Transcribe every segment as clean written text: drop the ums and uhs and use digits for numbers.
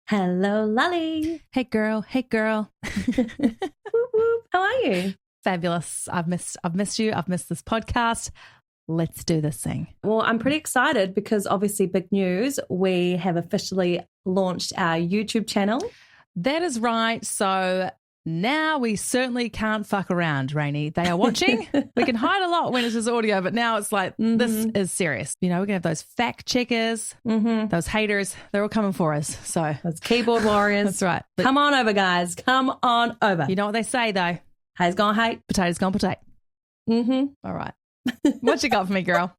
Hello, Lollie. Hey girl. Whoop, whoop. How are you? Fabulous. I've missed you. I've missed this podcast. Let's do this thing. Well, I'm pretty excited because obviously big news. We have officially launched our YouTube channel. That is right. So now we certainly can't fuck around, Rainy. They are watching. We can hide a lot when it's just audio, but now it's like, This is serious. You know, we're going to have those fact checkers, those haters. They're all coming for us. So those keyboard warriors. That's right. But come on over, guys. Come on over. You know what they say, though? Hayes gone hate. Potatoes gone potato. All right. What you got for me, girl?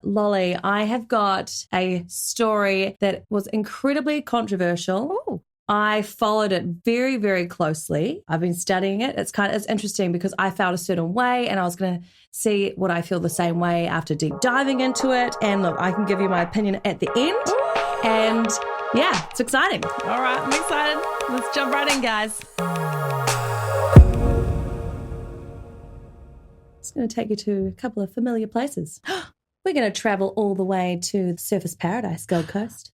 Lollie, I have got a story that was incredibly controversial. Ooh. I followed it very, very closely. I've been studying it. It's interesting because I felt a certain way and I was going to see would I feel the same way after deep diving into it. And look, I can give you my opinion at the end. And yeah, it's exciting. All right, I'm excited. Let's jump right in, guys. It's going to take you to a couple of familiar places. We're going to travel all the way to the Surfers Paradise, Gold Coast.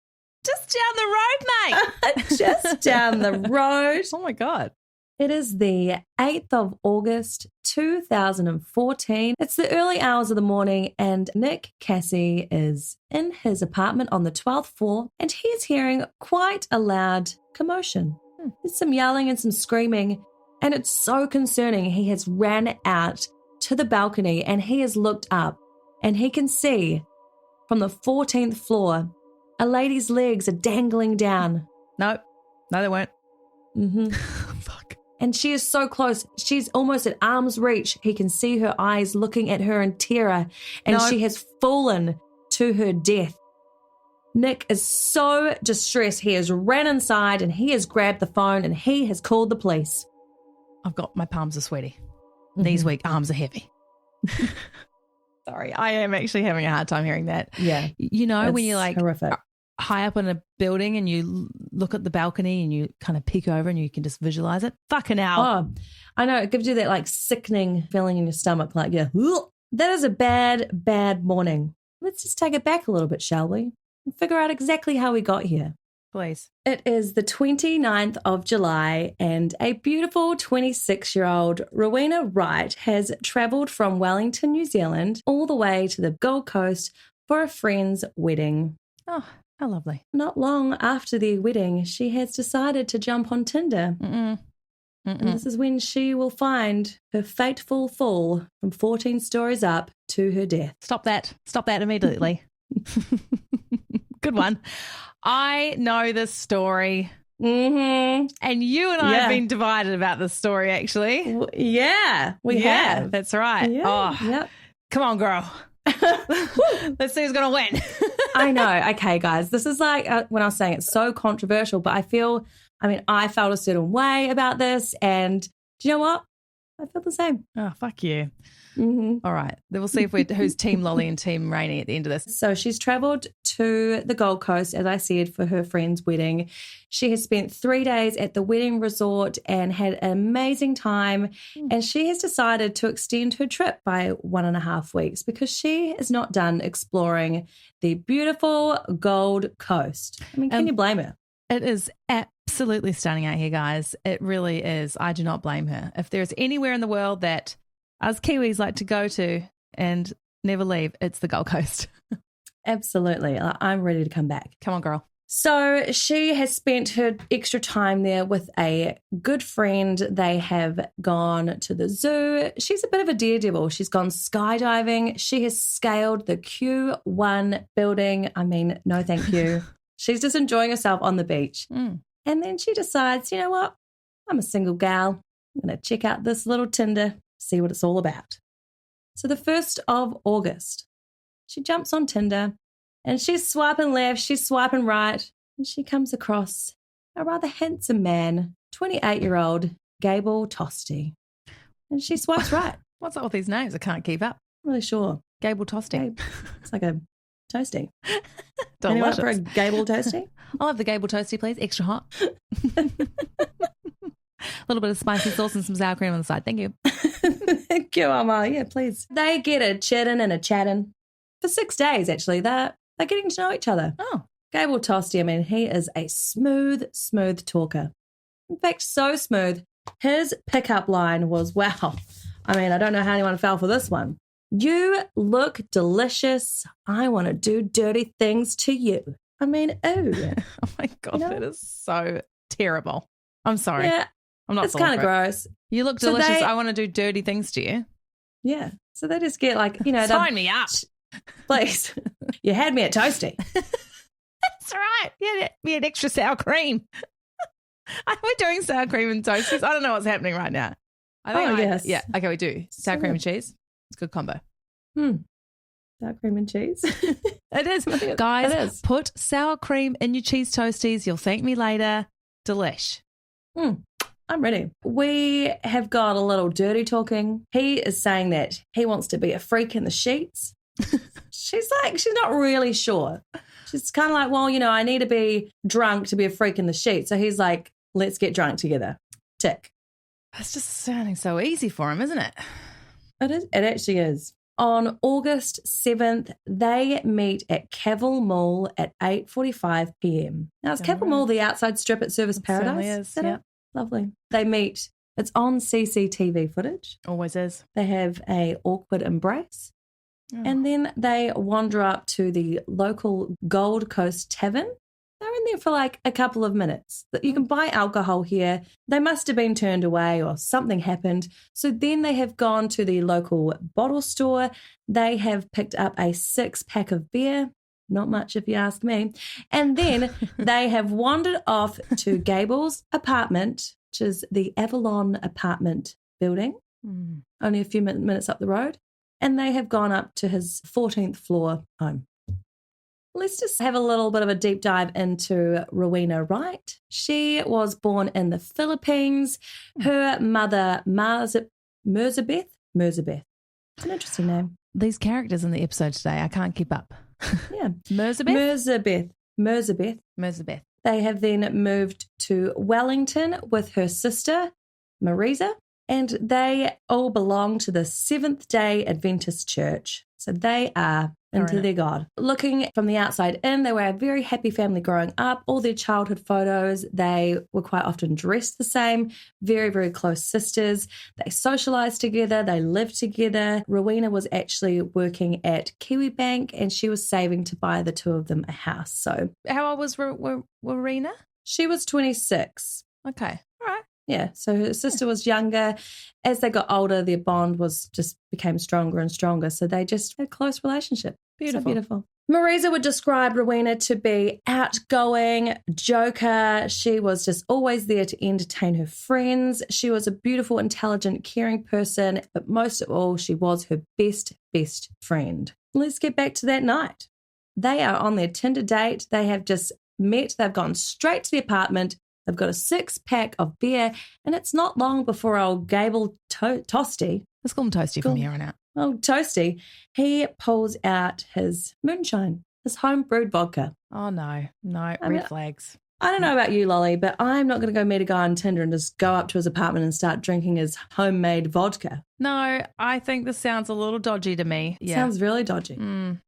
Just down the road, mate. Just down the road. Oh, my God. It is the 8th of August, 2014. It's the early hours of the morning and Nick Cassie is in his apartment on the 12th floor and he's hearing quite a loud commotion. There's some yelling and some screaming and it's so concerning. He has ran out to the balcony and he has looked up and he can see from the 14th floor a lady's legs are dangling down. No, they weren't. Fuck. And she is so close. She's almost at arm's reach. He can see her eyes looking at her in terror. And she has fallen to her death. Nick is so distressed. He has ran inside and he has grabbed the phone and he has called the police. My palms are sweaty. Knees weak, arms are heavy. Sorry, I am actually having a hard time hearing that. Yeah. You know, when you're like horrific. High up in a building and you look at the balcony and you kind of peek over and you can just visualize it. Fucking hell. Oh, I know. It gives you that like sickening feeling in your stomach. Like, yeah, that is a bad, bad morning. Let's just take it back a little bit, shall we? And figure out exactly how we got here. Please. It is the 29th of July and a beautiful 26-year-old Warriena Wright has travelled from Wellington, New Zealand, all the way to the Gold Coast for a friend's wedding. Oh, how lovely. Not long after the wedding, she has decided to jump on Tinder. And this is when she will find her fateful fall from 14 stories up to her death. Stop that immediately. Good one. I know this story. And you and I have been divided about this story, actually. Yeah, we have. That's right. Yeah. Oh, come on, girl. Let's see who's going to win. I know. Okay, guys, this is like when I was saying it's so controversial, but I felt a certain way about this. And do you know what? I feel the same. Oh, fuck you. All right. Then we'll see who's Team Lollie and Team Rainy at the end of this. So she's travelled to the Gold Coast, as I said, for her friend's wedding. She has spent 3 days at the wedding resort and had an amazing time. And she has decided to extend her trip by 1.5 weeks because she is not done exploring the beautiful Gold Coast. I mean, can you blame her? It is absolutely stunning out here, guys. It really is. I do not blame her. If there's anywhere in the world that us Kiwis like to go to and never leave, it's the Gold Coast. Absolutely. I'm ready to come back. Come on, girl. So she has spent her extra time there with a good friend. They have gone to the zoo. She's a bit of a daredevil. She's gone skydiving. She has scaled the Q1 building. I mean, no thank you. She's just enjoying herself on the beach. And then she decides, you know what? I'm a single gal. I'm going to check out this little Tinder, see what it's all about. So the 1st of August, she jumps on Tinder and she's swiping left, she's swiping right, and she comes across a rather handsome man, 28-year-old Gable Tostee. And she swipes right. What's up with these names? I can't keep up. I'm really sure. Gable Tostee. It's like a toasty. Delicious. Anyone for a Gable Tostee? I'll have the Gable Tostee, please. Extra hot. A little bit of spicy sauce and some sour cream on the side. Thank you. Thank you, Mama. Yeah, please. They get a chittin' and a chattin' for 6 days, actually. They're they're getting to know each other. Oh. Gable Tostee, I mean, he is a smooth talker. In fact, so smooth, his pickup line was, wow. I mean, I don't know how anyone fell for this one. You look delicious. I want to do dirty things to you. I mean, ooh. Oh my God, that is so terrible. I'm sorry. Yeah, I'm not. it's kind of gross. You look delicious. I want to do dirty things to you. Yeah. So they just get like, sign me up. Please. You had me at Tostee. That's right. Yeah, me an extra sour cream. We're doing sour cream and toasties. I don't know what's happening right now. Yes. Yeah. Okay, we do. Sour cream and cheese. It's a good combo. Sour cream and cheese. It is. Guys, put sour cream in your cheese toasties. You'll thank me later. Delish. I'm ready. We have got a little dirty talking. He is saying that he wants to be a freak in the sheets. She's not really sure. She's kind of like, well, I need to be drunk to be a freak in the sheets. So he's like, let's get drunk together. Tick. It's just sounding so easy for him, isn't it? It is. It actually is. On August 7th, they meet at Cavill Mall at 8:45 p.m. Now, is Cavill Mall the outside strip at Service Paradise? Certainly is, yeah. Lovely. They meet. It's on CCTV footage. Always is. They have a awkward embrace. Oh. And then they wander up to the local Gold Coast Tavern. They're in there for like a couple of minutes. You can buy alcohol here. They must have been turned away or something happened. So then they have gone to the local bottle store. They have picked up a 6-pack of beer. Not much if you ask me. And then they have wandered off to Gable's apartment, which is the Avalon apartment building, only a few minutes up the road. And they have gone up to his 14th floor home. Let's just have a little bit of a deep dive into Warriena Wright. She was born in the Philippines. Her mother, Merzabeth. It's an interesting name. These characters in the episode today, I can't keep up. Yeah. Merzabeth. They have then moved to Wellington with her sister, Marisa, and they all belong to the Seventh-day Adventist Church. So they are into their God. Looking from the outside in, they were a very happy family growing up. All their childhood photos, they were quite often dressed the same, very, very close sisters. They socialised together. They lived together. Warriena was actually working at Kiwi Bank and she was saving to buy the two of them a house. So how old was Warriena? She was 26. Okay. All right. Yeah, so her sister was younger. As they got older, their bond became stronger and stronger. So they just had a close relationship. Beautiful. So beautiful. Marisa would describe Warriena to be outgoing, joker. She was just always there to entertain her friends. She was a beautiful, intelligent, caring person. But most of all, she was her best friend. Let's get back to that night. They are on their Tinder date. They have just met. They've gone straight to the apartment. They've got a 6-pack of beer, and it's not long before old Gable Tostee. Let's call him Toasty from here on out. Old Tostee, he pulls out his moonshine, his home-brewed vodka. Oh, no, red flags. I don't know about you, Lollie, but I'm not going to go meet a guy on Tinder and just go up to his apartment and start drinking his homemade vodka. No, I think this sounds a little dodgy to me. Yeah. Sounds really dodgy.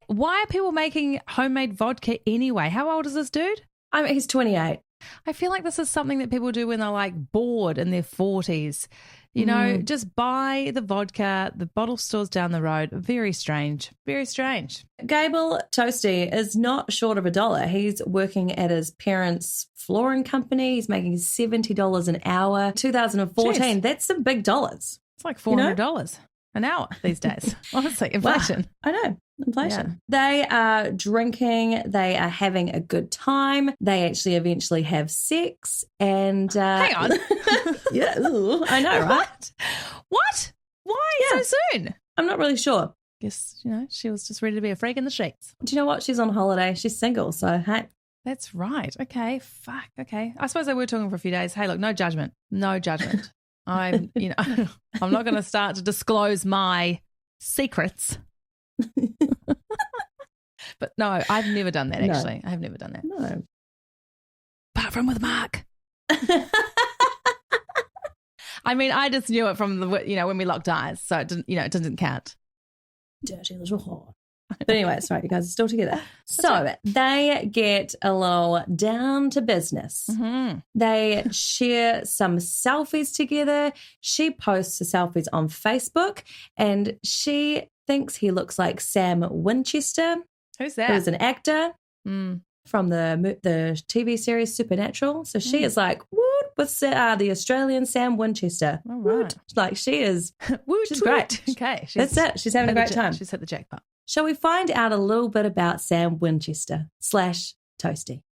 Why are people making homemade vodka anyway? How old is this dude? I mean, he's 28. I feel like this is something that people do when they're like bored in their 40s. You know, just buy the vodka, the bottle stores down the road. Very strange. Very strange. Gable Tostee is not short of $1. He's working at his parents' flooring company. He's making $70 an hour. 2014, Jeez. That's some big dollars. It's like $400 an hour these days. Honestly, inflation. Wow. I know. Inflation. Yeah. They are drinking. They are having a good time. They actually eventually have sex. And hang on. Yeah, I know, right? What? Why so soon? I'm not really sure. Guess, she was just ready to be a freak in the sheets. Do you know what? She's on holiday. She's single. So, hey. That's right. Okay. Fuck. Okay. I suppose they were talking for a few days. Hey, look, no judgment. No judgment. I'm not going to start to disclose my secrets. But no, I've never done that, actually. I have never done that. No. Apart from with Mark. I mean, I just knew it from when we locked eyes, so it didn't count. Dirty little whore. But anyway, it's right, you guys are still together. So they get a little down to business. Mm-hmm. They share some selfies together. She posts the selfies on Facebook, and she thinks he looks like Sam Winchester. Who's that? Who's an actor Mm. from the TV series Supernatural. So she is like, woot, with the Australian Sam Winchester. All right. Woot. Like she is, Woot, she's woot. great. Okay. That's it. She's having a great time. She's hit the jackpot. Shall we find out a little bit about Sam Winchester / Tostee?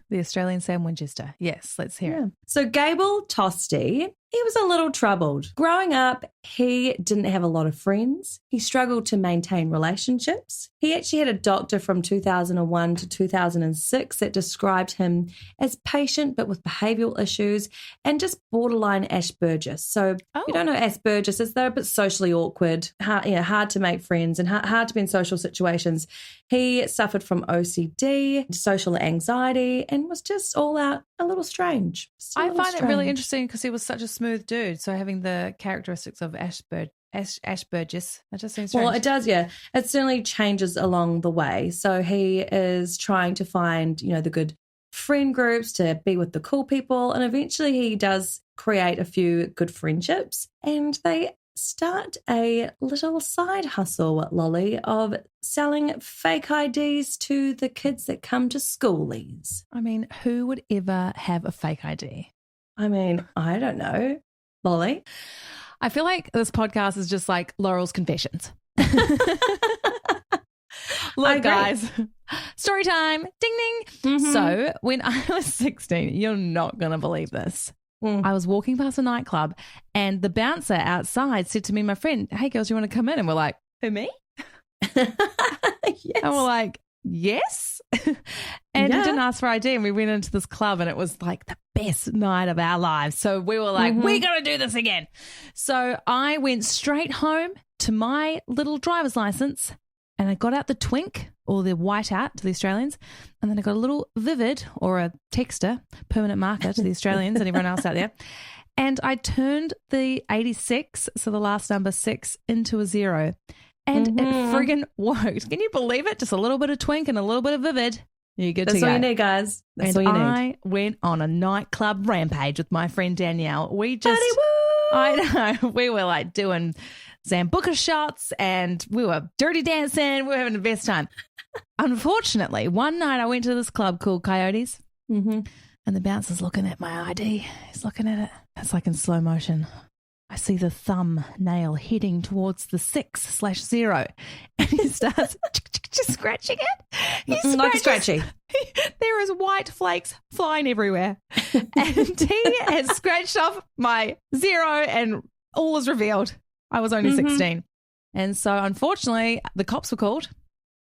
The Australian Sam Winchester. Yes, let's hear it. So Gable Tostee, he was a little troubled. Growing up, he didn't have a lot of friends. He struggled to maintain relationships. He actually had a doctor from 2001 to 2006 that described him as patient but with behavioural issues and just borderline Asperger's. So if you don't know Asperger's, is they're a bit socially awkward, hard to make friends and hard to be in social situations. He suffered from OCD, social anxiety, and was just all out a little strange. I find it really interesting because he was such a smooth dude. So having the characteristics of Asperger's, that just seems strange. Well, it does, yeah. It certainly changes along the way. So he is trying to find, the good friend groups to be with the cool people. And eventually he does create a few good friendships. And they start a little side hustle, Lollie, of selling fake IDs to the kids that come to schoolies. I mean, who would ever have a fake ID? I mean, I don't know. Lollie? I feel like this podcast is just like Laurel's confessions. Look, guys, story time. Ding, ding. Mm-hmm. So when I was 16, you're not going to believe this. I was walking past a nightclub and the bouncer outside said to me and my friend, "Hey, girls, you want to come in?" And we're like, "Who, me?" Yes. And we're like, "Yes." And he didn't ask for ID, and we went into this club and it was like the best night of our lives. So we were like, we got to do this again. So I went straight home to my little driver's license and I got out the Twink, or the whiteout to the Australians, and then I got a little Vivid, or a Texter, permanent marker to the Australians and everyone else out there. And I turned the 86, so the last number 6, into a 0. And it friggin' worked. Can you believe it? Just a little bit of Twink and a little bit of Vivid. You're good to go. That's all you need, guys. That's all you need. I went on a nightclub rampage with my friend Danielle. I know. We were like doing Zambuca shots and we were dirty dancing. We were having the best time. Unfortunately, one night I went to this club called Coyotes and the bouncer's looking at my ID. He's looking at it. It's like in slow motion. I see the thumbnail heading towards the 6/0 and he starts just scratching it. He's like scratchy. There is white flakes flying everywhere. And he has scratched off my 0 and all is revealed. I was only 16. And so unfortunately the cops were called.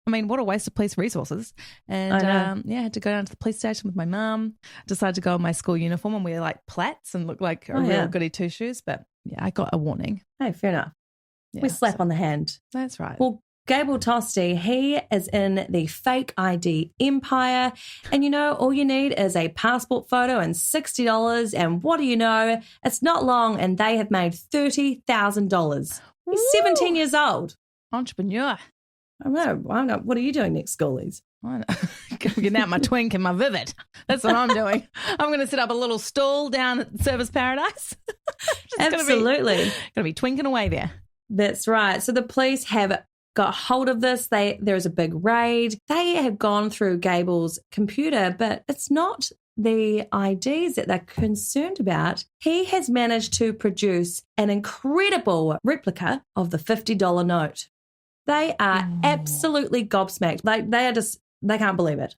I mean, what a waste of police resources. And I had to go down to the police station with my mum. Decided to go in my school uniform and wear like plaits and look like a real goody two shoes. But yeah, I got a warning. Hey, fair enough. Yeah, we slap on the hand. That's right. Well, Gable Tostee, he is in the fake ID empire. And all you need is a passport photo and $60. And what do you know? It's not long and they have made $30,000. He's 17 years old. Entrepreneur. I know. What are you doing next, schoolies? I'm getting out my Twink and my Vivid. That's what I'm doing. I'm going to set up a little stall down at Service Paradise. Absolutely. Going to be twinking away there. That's right. So the police have got hold of this. There is a big raid. They have gone through Gable's computer, but it's not the IDs that they're concerned about. He has managed to produce an incredible replica of the $50 note. They are absolutely gobsmacked. They can't believe it.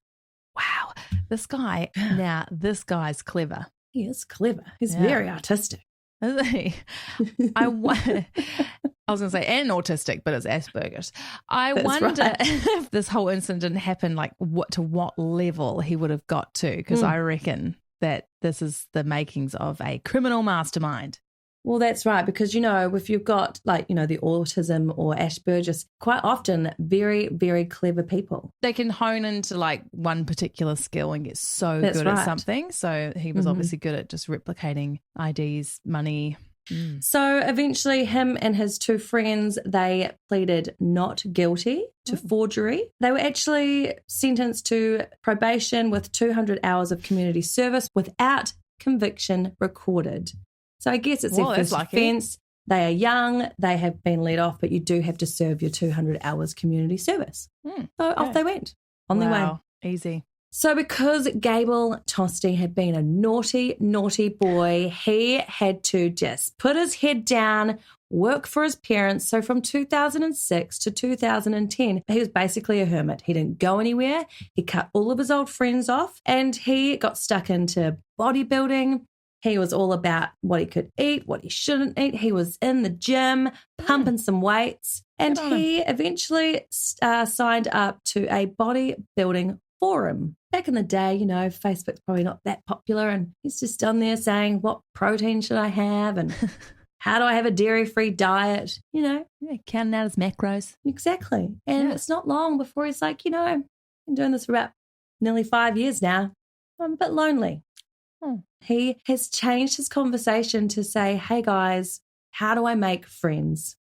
Wow. This guy's clever. He is clever. He's very artistic. Isn't he? I was going to say and autistic, but it's Asperger's. I wonder if this whole incident happened, like to what level he would have got to, because I reckon that this is the makings of a criminal mastermind. Well, that's right, because, if you've got the autism or Asperger's, quite often very, very clever people. They can hone into one particular skill and get so good at something. So he was obviously good at just replicating IDs, money, So eventually him and his two friends, they pleaded not guilty to forgery. They were actually sentenced to probation with 200 hours of community service without conviction recorded. So I guess it's their first offence. They are young, they have been let off, but you do have to serve your 200 hours community service. So off they went on their way. Easy. So because Gable Tostee had been a naughty, naughty boy, he had to just put his head down, work for his parents. So from 2006 to 2010, he was basically a hermit. He didn't go anywhere. He cut all of his old friends off and he got stuck into bodybuilding. He was all about what he could eat, what he shouldn't eat. He was in the gym, pumping some weights. And he eventually signed up to a bodybuilding forum. Back in the day, you know, Facebook's probably not that popular, and he's just on there saying, what protein should I have and how do I have a dairy-free diet, you know. Yeah, counting out his macros. Exactly. And it's not long before he's like, you know, I've been doing this for about nearly 5 years now. I'm a bit lonely. He has changed his conversation to say, hey, guys, how do I make friends?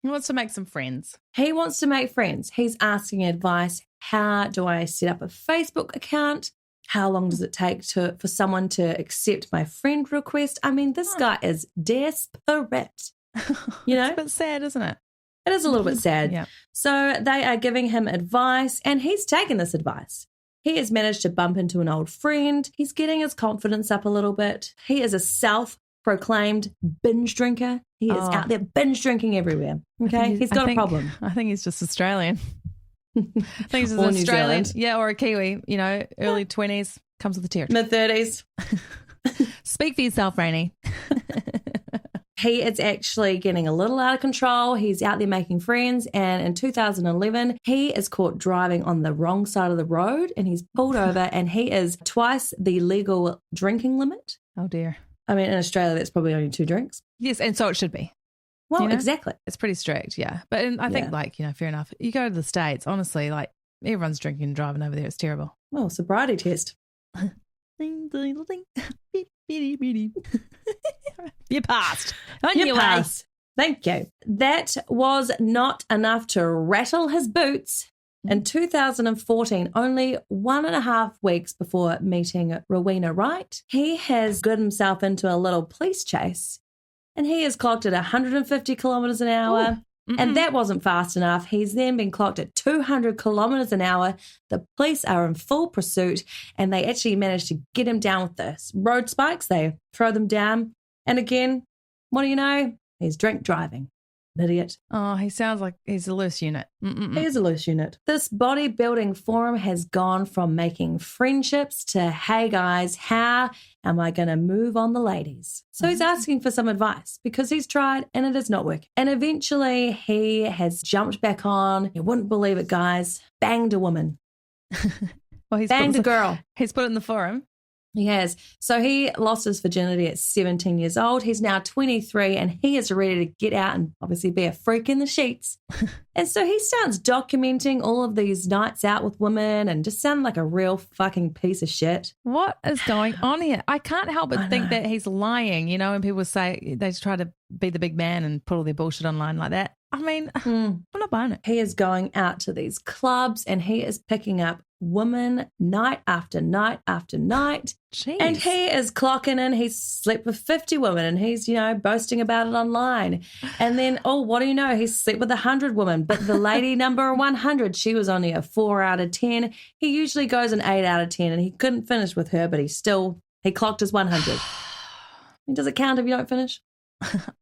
He wants to make some friends. He wants to make friends. He's asking advice. How do I set up a Facebook account? How long does it take for someone to accept my friend request? I mean, this guy is desperate. You know? It's a bit sad, isn't it? It is a little bit sad. Yeah. So they are giving him advice and he's taken this advice. He has managed to bump into an old friend. He's getting his confidence up a little bit. He is a self-proclaimed binge drinker. He is out there binge drinking everywhere. Okay, he's got a problem. I think he's just Australian. I think he's Or New Australian. Zealand. Yeah, or a Kiwi, you know, early 20s, comes with the territory. Mid-30s. Speak for yourself, Rainy. He is actually getting a little out of control. He's out there making friends. And in 2011, he is caught driving on the wrong side of the road and he's pulled over and he is twice the legal drinking limit. Oh, dear. I mean, in Australia, that's probably only 2 drinks. Yes, and so it should be. Well, you know? exactly. It's pretty strict, yeah. But I think, like, you know, fair enough. You go to the States, honestly, like, everyone's drinking and driving over there. It's terrible. Well, sobriety test. Ding, ding, ding. Beep, beep, beep. You passed. You passed. Thank you. That was not enough to rattle his boots. In 2014, only 1.5 weeks before meeting Warriena Wright, he has got himself into a little police chase and he is clocked at 150 kilometres an hour. And that wasn't fast enough. He's then been clocked at 200 kilometres an hour. The police are in full pursuit and they actually managed to get him down with the road spikes. They throw them down. And again, what do you know? He's drink driving. Idiot. Oh, he sounds like he's a loose unit. He is a loose unit. This bodybuilding forum has gone from making friendships to, hey guys, how am I going to move on the ladies? So he's asking for some advice because he's tried and it is not working. And eventually he has jumped back on. You wouldn't believe it, guys. Banged a woman. Well, Banged a girl. He's put it in the forum. He has. So he lost his virginity at 17 years old. He's now 23 and he is ready to get out and obviously be a freak in the sheets. And so he starts documenting all of these nights out with women and just sounding like a real fucking piece of shit. What is going on here? I can't help but think that he's lying, you know, and people say they try to be the big man and put all their bullshit online like that. I mean, I'm not buying it. He is going out to these clubs and he is picking up women night after night after night. Jeez. And he is clocking in. He's slept with 50 women and he's, you know, boasting about it online. And then, oh, what do you know? He's slept with 100 women. But the lady number 100, she was only a 4 out of 10. He usually goes an 8 out of 10 and he couldn't finish with her, but he clocked his 100. Does it count if you don't finish?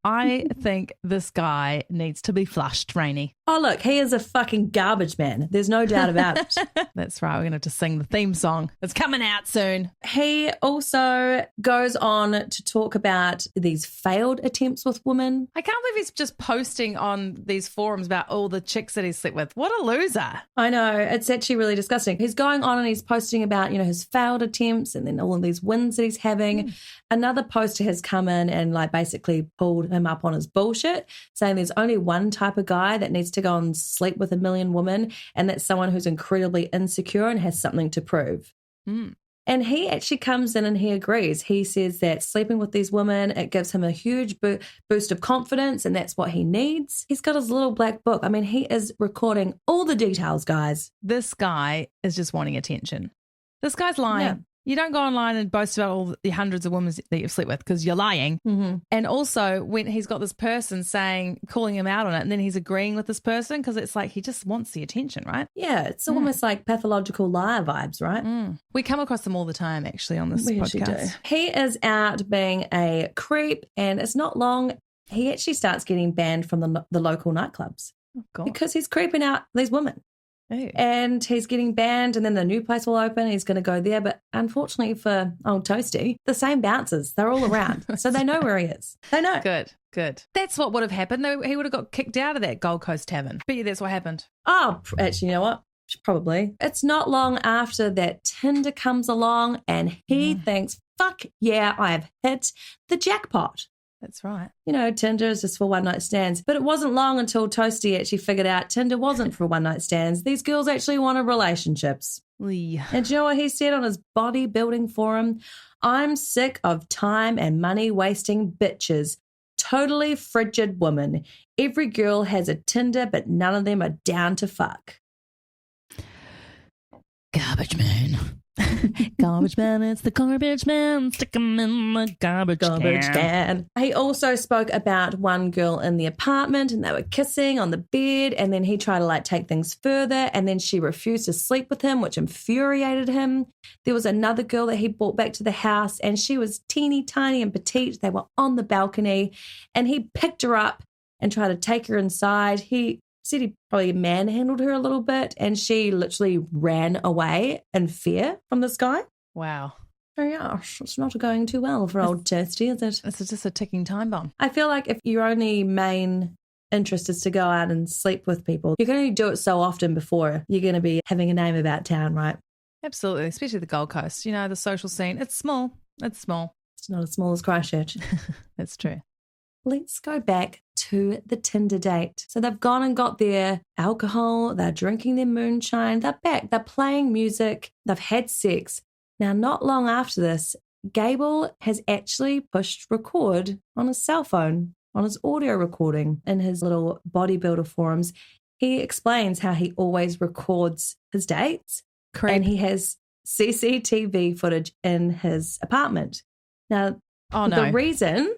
I think this guy needs to be flushed, Rainy. Oh, look, he is a fucking garbage man. There's no doubt about it. That's right. We're going to have to sing the theme song. It's coming out soon. He also goes on to talk about these failed attempts with women. I can't believe he's just posting on these forums about all the chicks that he's slept with. What a loser. I know. It's actually really disgusting. He's going on and he's posting about, you know, his failed attempts and then all of these wins that he's having. Another poster has come in and like basically pulled him up on his bullshit, saying there's only one type of guy that needs to go and sleep with 1 million women, and that's someone who's incredibly insecure and has something to prove. And he actually comes in and he agrees. He says that sleeping with these women, it gives him a huge boost of confidence, and that's what he needs. He's got his little black book. I mean, he is recording all the details, guys. This guy is just wanting attention. This guy's lying. Yeah. You don't go online and boast about all the hundreds of women that you've slept with because you're lying. Mm-hmm. And also when he's got this person calling him out on it, and then he's agreeing with this person because it's like he just wants the attention, right? Yeah, it's almost like pathological liar vibes, right? We come across them all the time, actually, on this We actually podcast. do. He is out being a creep, and it's not long. He actually starts getting banned from the local nightclubs Oh, God. because he's creeping out these women. Ew. And he's getting banned, and then the new place will open. He's going to go there. But unfortunately for old Tostee, the same bouncers, they're all around. So they know where he is. They know. Good. That's what would have happened. He would have got kicked out of that Gold Coast tavern. Bet you that's what happened. Oh, actually, you know what? Probably. It's not long after that Tinder comes along, and he thinks, fuck yeah, I've hit the jackpot. That's right. You know, Tinder is just for one-night stands. But it wasn't long until Tostee actually figured out Tinder wasn't for one-night stands. These girls actually wanted relationships. Yeah. And do you know what he said on his bodybuilding forum? I'm sick of time and money wasting bitches. Totally frigid woman. Every girl has a Tinder, but none of them are down to fuck. Garbage man. Garbage man, it's the garbage man. Stick him in the garbage can. He also spoke about one girl in the apartment, and they were kissing on the bed, and then he tried to like take things further, and then she refused to sleep with him, which infuriated him. There was another girl that he brought back to the house, and she was teeny tiny and petite. They were on the balcony, and he picked her up and tried to take her inside. He said he probably manhandled her a little bit, and she literally ran away in fear from this guy. Wow. Oh yeah, it's not going too well for old Tostee, is it? This is just a ticking time bomb. I feel like if your only main interest is to go out and sleep with people, you're going to do it so often before you're going to be having a name about town, right? Absolutely, especially the Gold Coast. You know, the social scene, it's small. It's small. It's not as small as Christchurch. That's true. Let's go back to the Tinder date. So they've gone and got their alcohol, they're drinking their moonshine, they're back, they're playing music, they've had sex. Now, not long after this, Gable has actually pushed record on his cell phone, on his audio recording in his little bodybuilder forums. He explains how he always records his dates. Correct. And he has CCTV footage in his apartment. Now, the reason,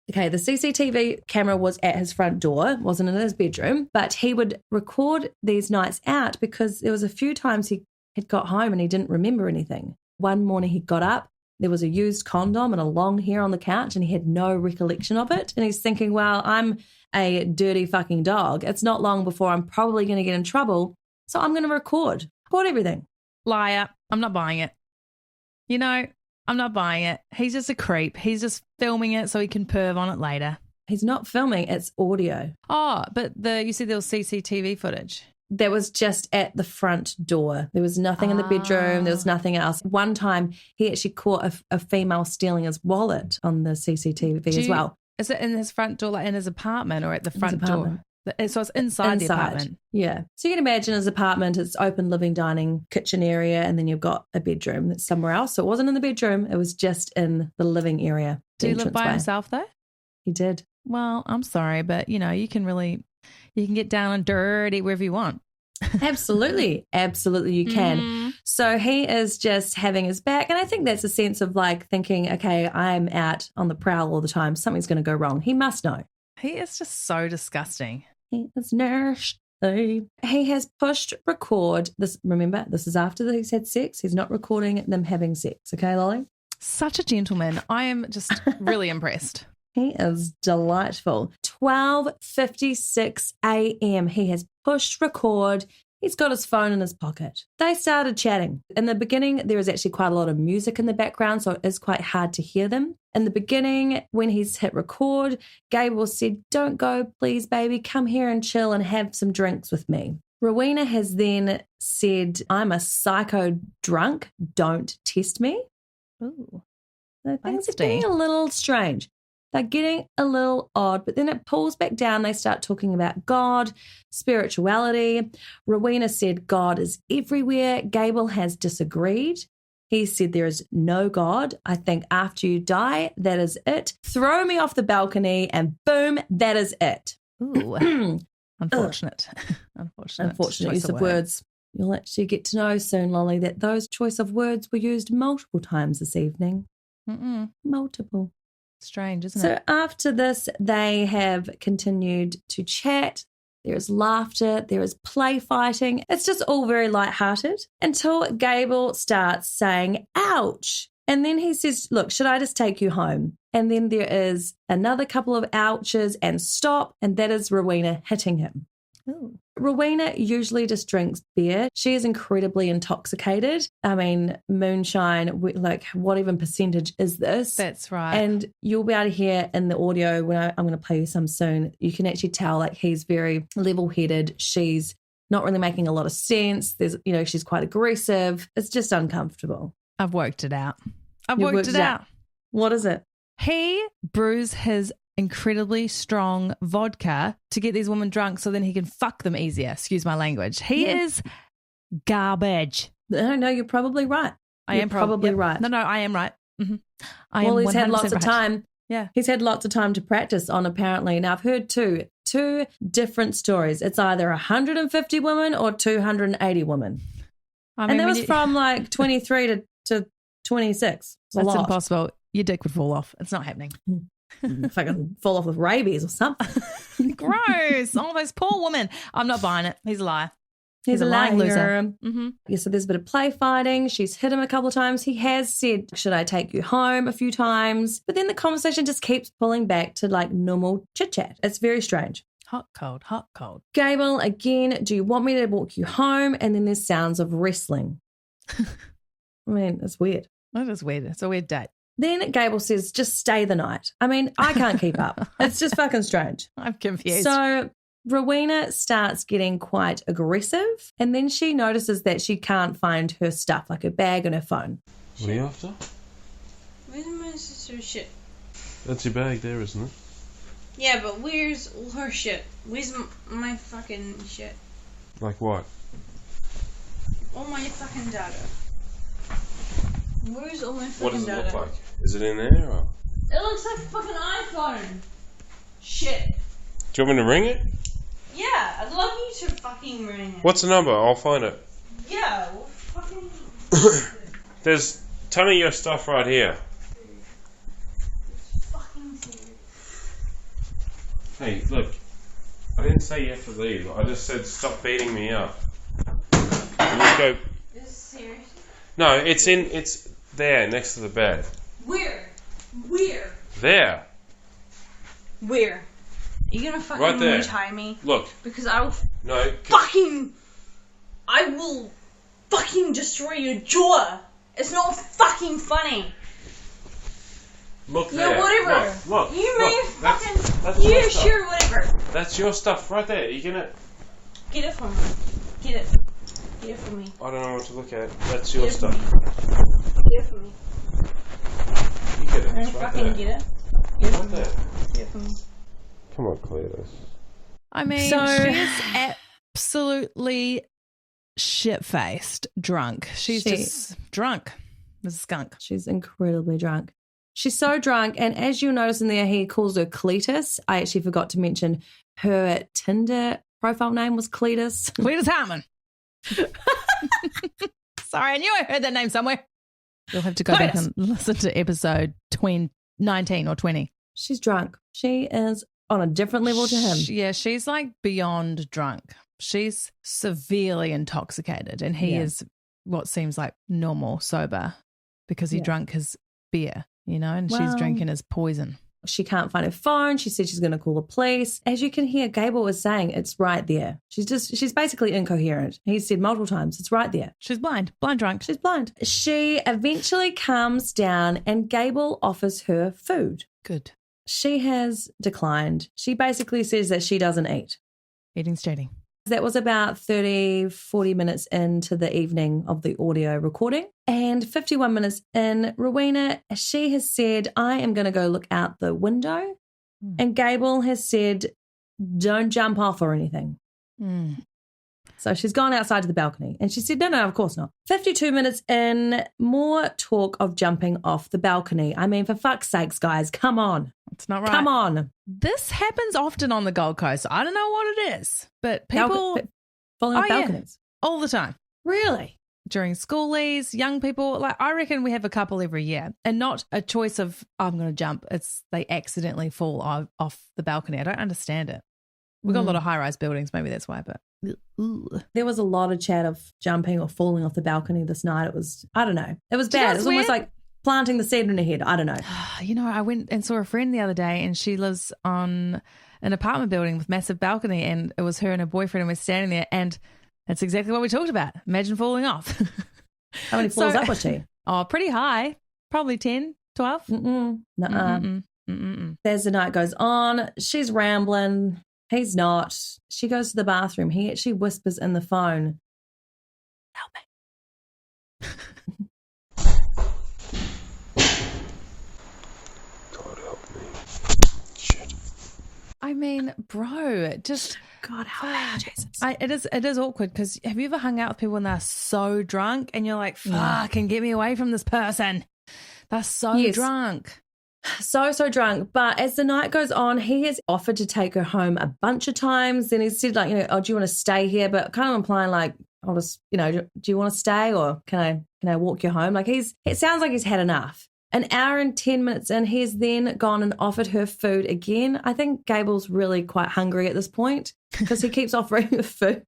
okay, the CCTV camera was at his front door, wasn't in his bedroom, but he would record these nights out because there was a few times he had got home and he didn't remember anything. One morning he got up, there was a used condom and a long hair on the couch, and he had no recollection of it. And he's thinking, well, I'm a dirty fucking dog. It's not long before I'm probably going to get in trouble, so I'm going to record everything. Liar. I'm not buying it. You know, I'm not buying it. He's just a creep. He's just filming it so he can perv on it later. He's not filming, it's audio. Oh, but you said there was CCTV footage. That was just at the front door. There was nothing in the bedroom. There was nothing else. One time he actually caught a female stealing his wallet on the CCTV as well. Is it in his front door, like in his apartment or at the front door? So it's inside the apartment. Yeah. So you can imagine his apartment, it's open living, dining, kitchen area, and then you've got a bedroom that's somewhere else. So it wasn't in the bedroom. It was just in the living area. Did he live by himself though? He did. Well, I'm sorry, but you know, you can get down and dirty wherever you want. Absolutely. Absolutely you can. Mm-hmm. So he is just having his back. And I think that's a sense of like thinking, okay, I'm out on the prowl all the time. Something's going to go wrong. He must know. He is just so disgusting. He is nasty. He has pushed record. Remember, this is after he's had sex. He's not recording them having sex. Okay, Lollie? Such a gentleman. I am just really impressed. He is delightful. 12:56 a.m. He has pushed record. He's got his phone in his pocket. They started chatting. In the beginning, there is actually quite a lot of music in the background, so it is quite hard to hear them. In the beginning, when he's hit record, Gable said, "Don't go, please, baby. Come here and chill and have some drinks with me." Warriena has then said, "I'm a psycho drunk. Don't test me." Ooh, so things are getting a little strange. They're getting a little odd, but then it pulls back down. They start talking about God, spirituality. Warriena said God is everywhere. Gable has disagreed. He said, there is no God. I think after you die, that is it. Throw me off the balcony and boom, that is it. Ooh. Unfortunate. Unfortunate use of words. You'll actually get to know soon, Lollie, that those choice of words were used multiple times this evening. Multiple. Strange, isn't So it? after this, they have continued to chat. There is laughter. There is play fighting. It's just all very lighthearted until Gable starts saying, ouch. And then he says, look, should I just take you home? And then there is another couple of ouches and stop, and that is Warriena hitting him. Ooh. Warriena usually just drinks beer. She is incredibly intoxicated. I mean, moonshine, like what even percentage is this? That's right. And you'll be able to hear in the audio when I'm going to play you some soon, you can actually tell like he's very level-headed. She's not really making a lot of sense. She's quite aggressive. It's just uncomfortable. I've worked it out. I've worked it out. What is it? He brews his incredibly strong vodka to get these women drunk so then he can fuck them easier. Excuse my language. He is garbage. No, you're probably right. I am probably right. No, I am right. Mm-hmm. He's had lots of time. Yeah. He's had lots of time to practice on apparently. Now, I've heard two different stories. It's either 150 women or 280 women. And that was from like 23 to 26. That's impossible. Your dick would fall off. It's not happening. If I can fall off with rabies or something. Gross. Oh, those poor women. I'm not buying it. He's a liar. He's a lying loser. Mm-hmm. Yeah, so there's a bit of play fighting. She's hit him a couple of times. He has said, should I take you home a few times? But then the conversation just keeps pulling back to like normal chit chat. It's very strange. Hot, cold, hot, cold. Gable, again, do you want me to walk you home? And then there's sounds of wrestling. I mean, it's weird. That is weird. It's a weird date. Then Gable says, just stay the night. I mean, I can't keep up. It's just fucking strange. I'm confused. So Warriena starts getting quite aggressive, and then she notices that she can't find her stuff, like her bag and her phone. What are you after? Where's my sister's shit? That's your bag there, isn't it? Yeah, but where's all her shit? Where's my fucking shit? Like what? All my fucking data. Where's all my fucking data? What does it look like? Is it in there or? It looks like fucking iPhone. Shit. Do you want me to ring it? Yeah, I'd love you to fucking ring it. What's the number? I'll find it. Yeah, well, fucking... There's a ton of your stuff right here. Fucking serious. Hey, look. I didn't say you have to leave. I just said stop beating me up. And just go... Is this serious? No, it's there next to the bed. Where? There. Where? Are you gonna fucking Right there. retie me? Look. Because I will No. I will fucking destroy your jaw. It's not fucking funny. Look there. Yeah, whatever. Look. You may fucking... That's yeah, your stuff. sure, whatever. That's your stuff right there. You gonna... Get it from me. Get it. Get it from me. I don't know what to look at. That's your Get it stuff. from me. Get it from me. You get it. I'm It's gonna right fucking there. get it. Get it Right from me. there. Get it from me. Come on, clear this. I mean, So- she is absolutely shit-faced drunk. She's just drunk. This is skunk. She's incredibly drunk. She's so drunk, and as you'll notice in there, he calls her Cletus. I actually forgot to mention her Tinder profile name was Cletus. Cletus Hartman. Sorry, I knew I heard that name somewhere. You'll have to go back and listen to episode 19 or 20. She's drunk. She is on a different level to him. Yeah, she's like beyond drunk. She's severely intoxicated, and he is what seems like normal sober because he drank his beer, you know, and she's drinking his poison. She can't find her phone. She said she's going to call the police. As you can hear, Gable was saying it's right there. She's basically incoherent. He said multiple times, it's right there. She's blind drunk. She's blind. She eventually calms down and Gable offers her food. Good. She has declined. She basically says that she doesn't eat. Eating's cheating. That was about 30, 40 minutes into the evening of the audio recording. And 51 minutes in, Warriena, she has said, I am going to go look out the window. And Gable has said, don't jump off or anything. So she's gone outside to the balcony. And she said, no, of course not. 52 minutes in, more talk of jumping off the balcony. I mean, for fuck's sakes, guys, come on. It's not right. Come on. This happens often on the Gold Coast. I don't know what it is, but people... falling off balconies. Yeah, all the time. Really? During schoolies, young people, like I reckon we have a couple every year, and not a choice of I'm going to jump. It's they accidentally fall off the balcony. I don't understand it. We've got a lot of high-rise buildings, maybe that's why. But there was a lot of chat of jumping or falling off the balcony this night. It was, I don't know, it was bad. It was almost like planting the seed in her head. I don't know. You know, I went and saw a friend the other day, and she lives on an apartment building with massive balcony, and it was her and her boyfriend, and we're standing there, and that's exactly what we talked about. Imagine falling off. How many floors up was she? Oh, pretty high. Probably 10, 12. Nuh-uh. As the night goes on, she's rambling. He's not. She goes to the bathroom. He actually whispers in the phone, help me. God help me. Shit. I mean, bro, just... God help me, Jesus. It is awkward because have you ever hung out with people when they're so drunk and you're like, fucking get me away from this person. They're so drunk. So drunk. But as the night goes on, he has offered to take her home a bunch of times. Then he said, like, oh, do you want to stay here? But kind of implying like, I'll just, do you want to stay or can I walk you home? Like it sounds like he's had enough. An hour and 10 minutes in, he's then gone and offered her food again. I think Gable's really quite hungry at this point because he keeps offering her food.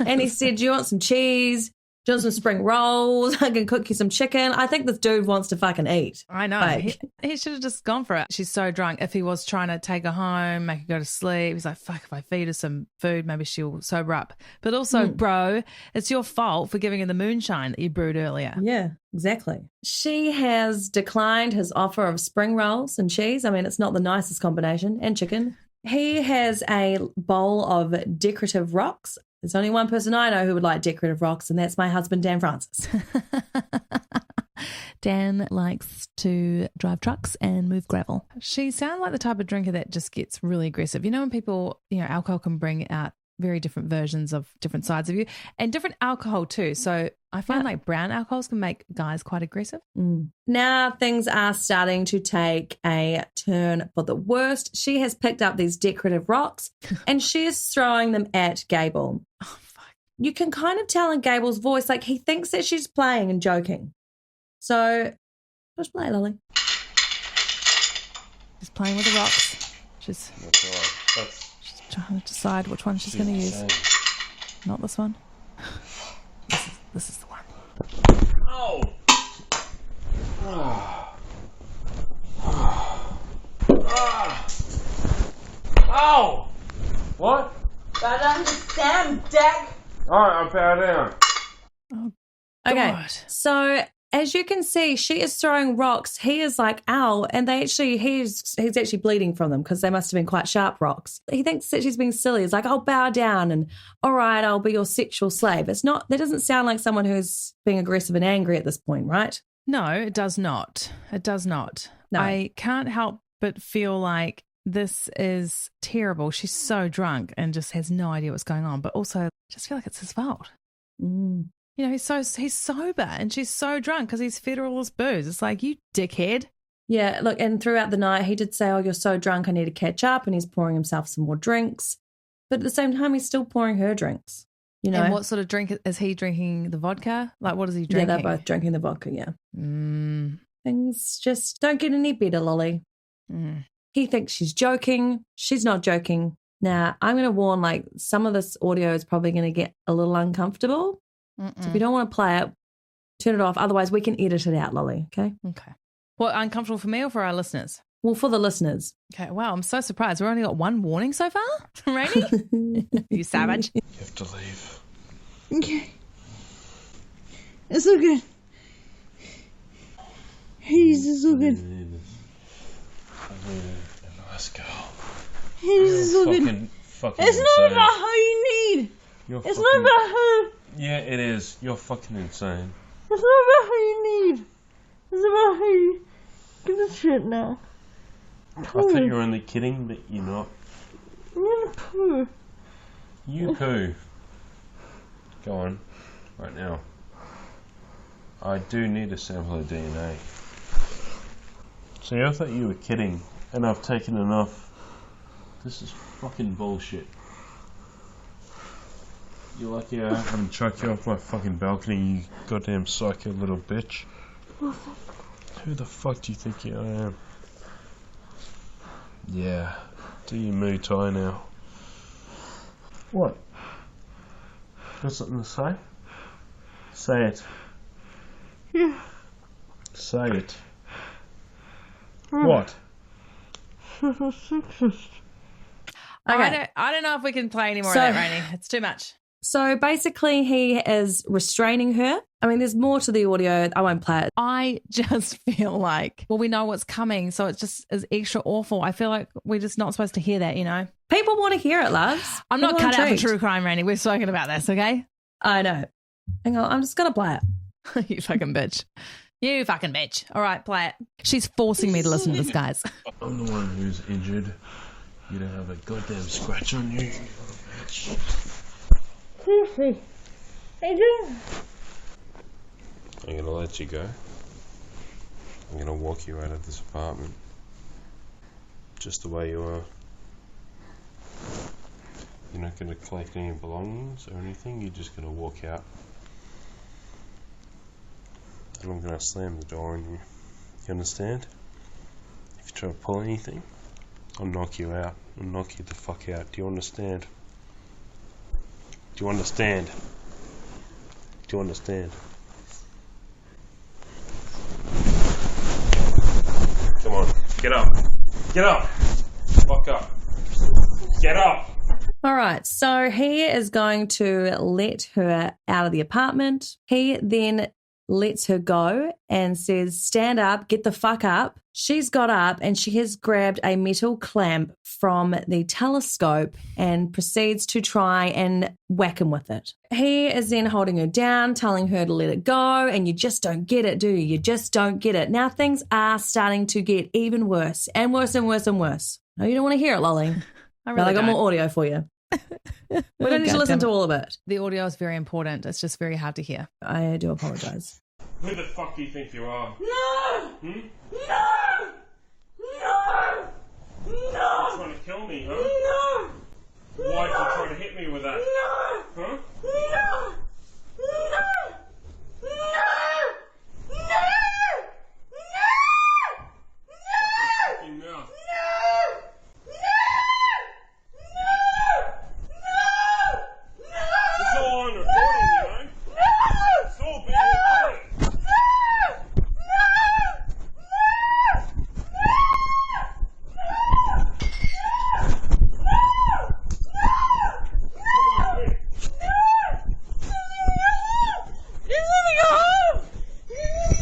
And he said, do you want some cheese? Do you want some spring rolls? I can cook you some chicken. I think this dude wants to fucking eat. I know. Like, he should have just gone for it. She's so drunk. If he was trying to take her home, make her go to sleep, he's like, fuck, if I feed her some food, maybe she'll sober up. But also, bro, it's your fault for giving her the moonshine that you brewed earlier. Yeah, exactly. She has declined his offer of spring rolls and cheese. I mean, it's not the nicest combination, and chicken. He has a bowl of decorative rocks. There's only one person I know who would like decorative rocks, and that's my husband, Dan Francis. Dan likes to drive trucks and move gravel. She sounds like the type of drinker that just gets really aggressive. You know when people, alcohol can bring out very different versions of different sides of you and different alcohol too. So I find like brown alcohols can make guys quite aggressive. Now things are starting to take a turn for the worst. She has picked up these decorative rocks and she is throwing them at Gable. Oh, fuck. You can kind of tell in Gable's voice, like he thinks that she's playing and joking. So just play, Lollie. She's playing with the rocks. She's trying to decide which one she's going to use. Not this one. This is the one. Oh! Oh! What? I don't understand, Dick. Alright, I'll bow down. Oh, okay, God. so as you can see, she is throwing rocks. He is like, ow, and he's actually bleeding from them because they must have been quite sharp rocks. He thinks that she's being silly. He's like, I'll bow down and all right, I'll be your sexual slave. That doesn't sound like someone who's being aggressive and angry at this point, right? No, it does not. It does not. No. I can't help but feel like this is terrible. She's so drunk and just has no idea what's going on, but also I just feel like it's his fault. He's sober and she's so drunk because he's fed her all this booze. It's like, you dickhead. Yeah, look, and throughout the night, he did say, oh, you're so drunk, I need to catch up, and he's pouring himself some more drinks. But at the same time, he's still pouring her drinks, And what sort of drink is he drinking? The vodka? Like, what is he drinking? Yeah, they're both drinking the vodka, yeah. Things just don't get any better, Lollie. He thinks she's joking. She's not joking. Now, I'm going to warn, like, some of this audio is probably going to get a little uncomfortable. So if you don't want to play it, turn it off. Otherwise, we can edit it out, Lollie, okay? Okay. What, uncomfortable for me or for our listeners? Well, for the listeners. Okay, wow, I'm so surprised. We've only got one warning so far, Rainy? You savage. You have to leave. Okay. It's all good. It's all good. I need a nice girl. It's all good. Fucking It's not insane. about how you need. It's not about how... Yeah, it is. You're fucking insane. It's not about how you need. It's about how you... Give a shit now. I thought you were only kidding, but you're not. I'm gonna poo. You poo. Go on. Right now. I do need a sample of DNA. See, I thought you were kidding, and I've taken enough. This is fucking bullshit. You're lucky I haven't chucked you off my fucking balcony, you goddamn psycho little bitch. Who the fuck do you think I am? Yeah, do your Muay Thai now. What? Got something to say? Say it. Yeah. Say it. What? Okay. I don't know if we can play any more So- of that, Rainy. It's too much. So basically, he is restraining her. I mean, there's more to the audio. I won't play it. I just feel like, well, we know what's coming, so it just is extra awful. I feel like we're just not supposed to hear that, you know? People want to hear it, loves. I'm not People cut out for intrigued. true crime, Rainy. We've spoken about this, okay? I know. Hang on, I'm just going to play it. You fucking bitch. You fucking bitch. All right, play it. She's forcing me to listen to this, guys. I'm the one who's injured. You don't have a goddamn scratch on you, you little bitch. Seriously. Adrian. I'm gonna let you go. I'm gonna walk you out of this apartment. Just the way you are. You're not gonna collect any belongings or anything, you're just gonna walk out. And I'm gonna slam the door on you. You understand? If you try to pull anything, I'll knock you out. I'll knock you the fuck out. Do you understand? Do you understand? Do you understand? Come on, get up. Get up. Fuck up. Get up. All right, so he is going to let her out of the apartment. He then lets her go and says, stand up, get the fuck up. She's got up and she has grabbed a metal clamp from the telescope and proceeds to try and whack him with it. He is then holding her down, telling her to let it go, and you just don't get it, do you? You just don't get it. Now things are starting to get even worse and worse and worse and worse. No, you don't want to hear it, Lolly. I But I got don't. more audio for you. We don't need to God listen damn to it. all of it. The audio is very important. It's just very hard to hear. I do apologize. Who the fuck do you think you are? No! Hmm? No! No! You're No! trying to kill me, huh? No! Why'd you try to hit me with that? No! Huh? No! No! No! No! Fucking mouth. It's all on recording, you know? It's all being recorded.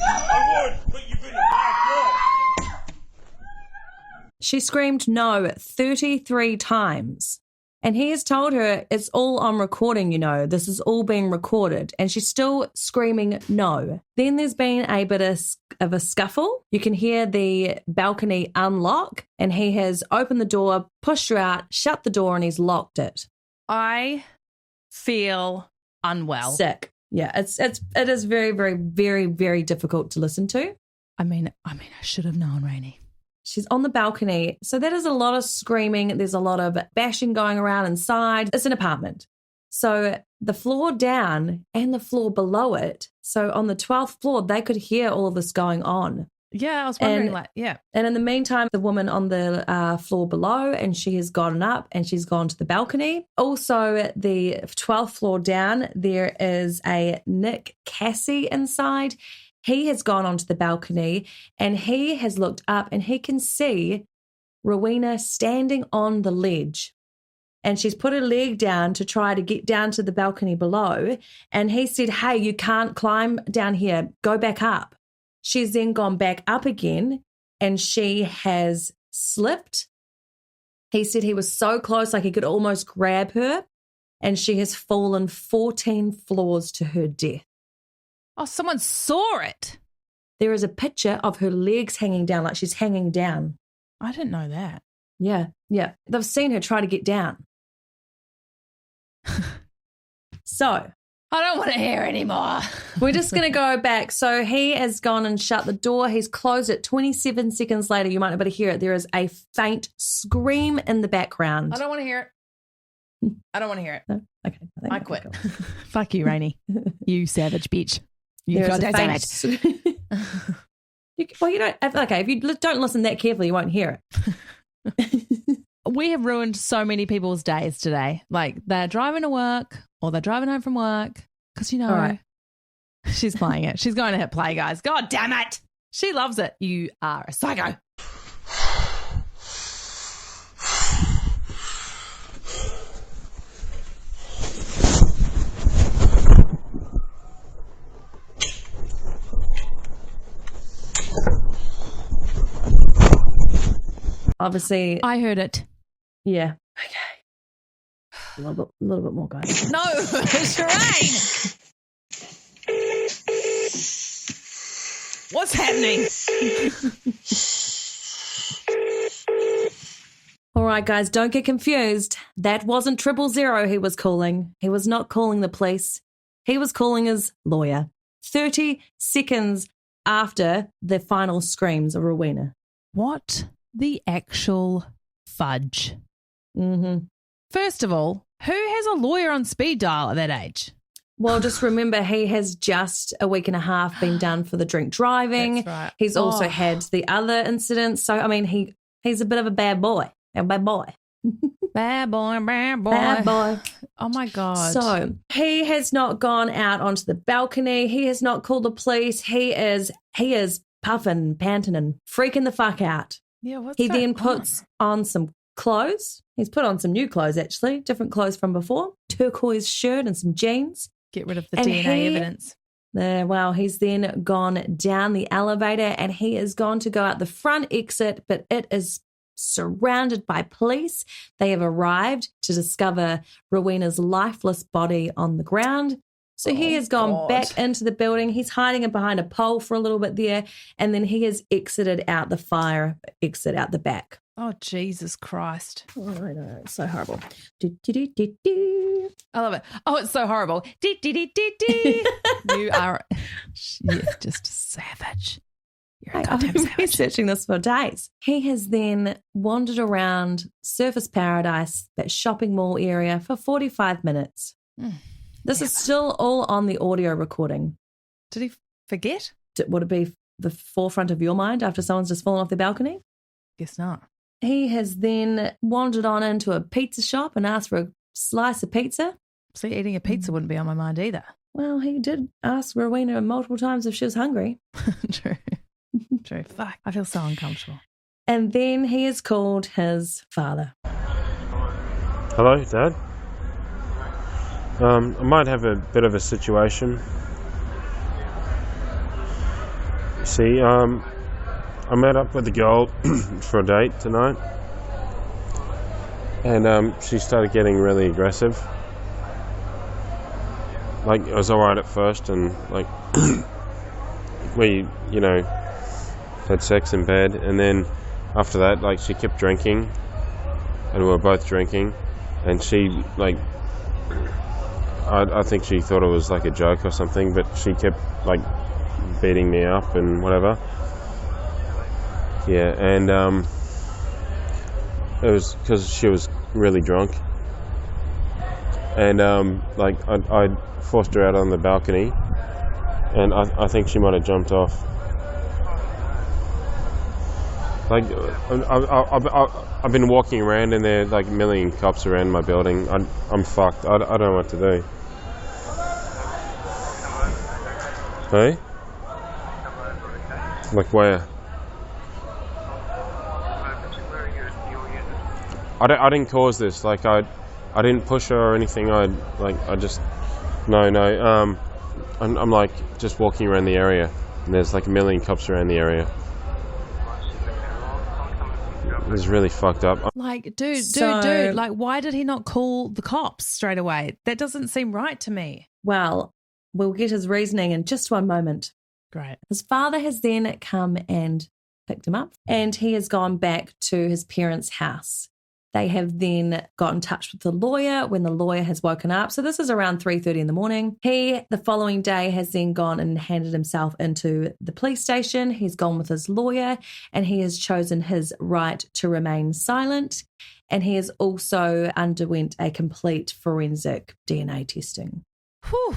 I would, but you've been a bad girl. She screamed no 33 times. And he has told her it's all on recording, you know, this is all being recorded. And she's still screaming no. Then there's been a bit of a scuffle. You can hear the balcony unlock and he has opened the door, pushed her out, shut the door, and he's locked it. I feel unwell. Sick. Yeah, it is very, very, very, very difficult to listen to. I mean, I should have known, Rainy. She's on the balcony. So that is a lot of screaming. There's a lot of bashing going around inside. It's an apartment. So the floor down and the floor below it. So on the 12th floor, they could hear all of this going on. Yeah, I was wondering, And- yeah. And in the meantime, the woman on the floor below, and she has gotten up and she's gone to the balcony. Also, the 12th floor down, there is a Nick Cassie inside. He has gone onto the balcony and he has looked up and he can see Rowena standing on the ledge. And she's put her leg down to try to get down to the balcony below. And he said, hey, you can't climb down here. Go back up. She's then gone back up again and she has slipped. He said he was so close, like he could almost grab her. And she has fallen 14 floors to her death. Oh, someone saw it. There is a picture of her legs hanging down, like she's hanging down. I didn't know that. Yeah. They've seen her try to get down. So I don't want to hear anymore. We're just going to go back. So he has gone and shut the door. He's closed it. 27 seconds later, you might not be able to hear it. There is a faint scream in the background. I don't want to hear it. I don't want to hear it. No? Okay. I quit. Fuck you, Rainy. You savage bitch. You There is a goddamn faint savage. you don't. Okay, if you don't listen that carefully, you won't hear it. We have ruined so many people's days today. Like they're driving to work or they're driving home from work because, All right. she's playing it. She's going to hit play, guys. God damn it. She loves it. You are a psycho. Obviously, I heard it. yeah. Okay. A little bit more, guys. No, Sherane. What's happening? All right, guys, don't get confused. That wasn't 000 he was calling. He was not calling the police. He was calling his lawyer. 30 seconds after the final screams of Rowena. What the actual fudge? Mm-hmm. First of all, who has a lawyer on speed dial at that age? Well, just remember he has just a week and a half been done for the drink driving. That's right. He's also had the other incidents. So, I mean, he's a bit of a bad boy. A bad boy. Bad boy, bad boy. Bad boy. Oh, my God. So he has not gone out onto the balcony. He has not called the police. He is puffing, panting and freaking the fuck out. Yeah, what's He going then on? puts on some clothes. He's put on some new clothes, actually, different clothes from before. Turquoise shirt and some jeans. Get rid of the And DNA evidence. He's then gone down the elevator and he is gone to go out the front exit, but it is surrounded by police. They have arrived to discover Rowena's lifeless body on the ground. So he has gone back into the building. He's hiding behind a pole for a little bit there, and then he has exited out the fire exit out the back. Oh, Jesus Christ. Oh, I know. It's so horrible. Do. I love it. Oh, it's so horrible. You are just a savage. You're a goddamn I've been savage. researching this for days. He has then wandered around Surfers Paradise, that shopping mall area, for 45 minutes. This is still all on the audio recording. Did he forget? Would it be the forefront of your mind after someone's just fallen off their balcony? Guess not. He has then wandered on into a pizza shop and asked for a slice of pizza. See, eating a pizza wouldn't be on my mind either. Well, he did ask Rowena multiple times if she was hungry. True. True. Fuck. I feel so uncomfortable. And then he has called his father. Hello, Dad. I might have a bit of a situation. See, I met up with a girl for a date tonight, and she started getting really aggressive. Like, it was alright at first, and like we, had sex in bed, and then after that, like, she kept drinking, and we were both drinking, and she, like, I think she thought it was like a joke or something, but she kept like beating me up and whatever. Yeah, and it was because she was really drunk, and like I forced her out on the balcony, and I think she might have jumped off. Like I've been walking around and there are like a million cops around my building. I'm fucked. I don't know what to do. Hey? Like where? I didn't cause this. Like I didn't push her or anything. I'm like just walking around the area, and there's like a million cops around the area. It's really fucked up. Like, dude, So- like, why did he not call the cops straight away? That doesn't seem right to me. Well, we'll get his reasoning in just one moment. Great. His father has then come and picked him up, and he has gone back to his parents' house. They have then got in touch with the lawyer when the lawyer has woken up. So this is around 3:30 in the morning. He, the following day, has then gone and handed himself into the police station. He's gone with his lawyer and he has chosen his right to remain silent. And he has also underwent a complete forensic DNA testing. Whew.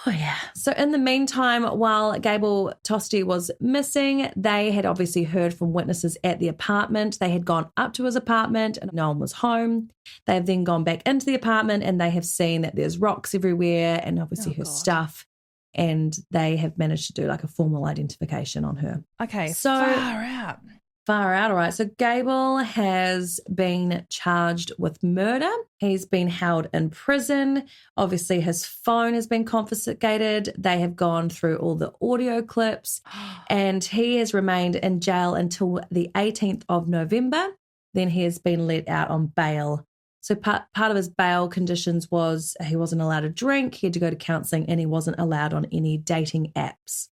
Oh, yeah. So in the meantime, while Gable Tostee was missing, they had obviously heard from witnesses at the apartment. They had gone up to his apartment and no one was home. They have then gone back into the apartment and they have seen that there's rocks everywhere and obviously her stuff. And they have managed to do like a formal identification on her. Okay, so far out. Far out, all right. So Gable has been charged with murder. He's been held in prison. Obviously, his phone has been confiscated. They have gone through all the audio clips and he has remained in jail until the 18th of November. Then he has been let out on bail. So part of his bail conditions was he wasn't allowed to drink, he had to go to counselling, and he wasn't allowed on any dating apps.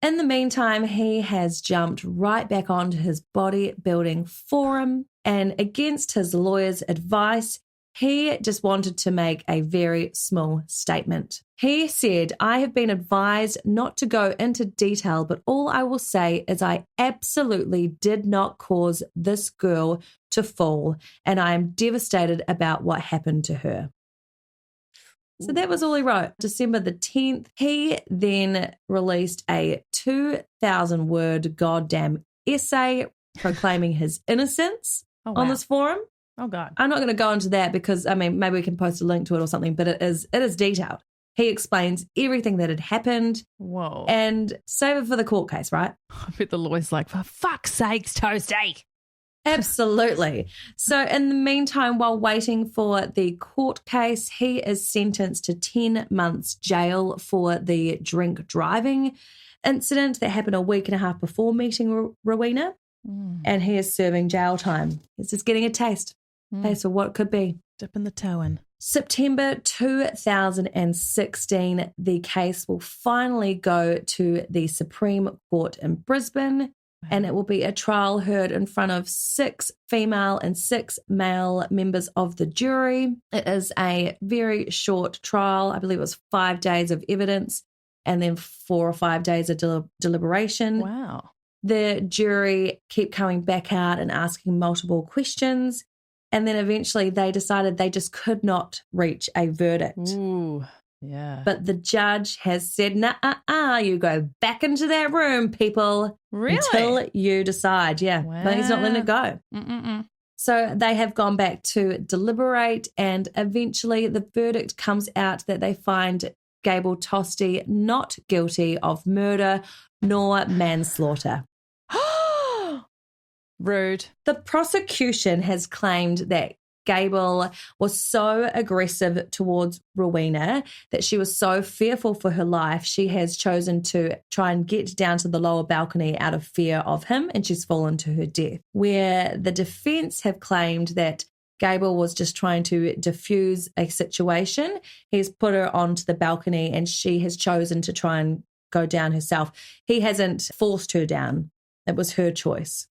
In the meantime, he has jumped right back onto his bodybuilding forum, and against his lawyer's advice, he just wanted to make a very small statement. He said, "I have been advised not to go into detail, but all I will say is I absolutely did not cause this girl to fall, and I am devastated about what happened to her." So that was all he wrote. December the 10th, he then released a 2,000-word goddamn essay proclaiming his innocence on this forum. Oh, God. I'm not going to go into that because, I mean, maybe we can post a link to it or something, but it is detailed. He explains everything that had happened. Whoa. And save it for the court case, right? I bet the lawyer's like, for fuck's sakes, Tostee. Absolutely. So in the meantime, while waiting for the court case, he is sentenced to 10 months jail for the drink driving incident that happened a week and a half before meeting Rowena. And he is serving jail time. He's just getting a taste of what it could be. Dipping the toe in. September 2016, the case will finally go to the Supreme Court in Brisbane. And it will be a trial heard in front of 6 female and 6 male members of the jury. It is a very short trial. I believe it was 5 days of evidence and then 4 or 5 days of deliberation. Wow. The jury keep coming back out and asking multiple questions. And then eventually they decided they just could not reach a verdict. Ooh. Yeah. But the judge has said, nah, you go back into that room, people. Really? Until you decide. Yeah. Wow. But he's not letting it go. Mm-mm-mm. So they have gone back to deliberate, and eventually the verdict comes out that they find Gable Tostee not guilty of murder nor manslaughter. Rude. The prosecution has claimed that Gable was so aggressive towards Rowena that she was so fearful for her life, she has chosen to try and get down to the lower balcony out of fear of him, and she's fallen to her death. Where the defense have claimed that Gable was just trying to diffuse a situation, he's put her onto the balcony and she has chosen to try and go down herself. He hasn't forced her down. It was her choice.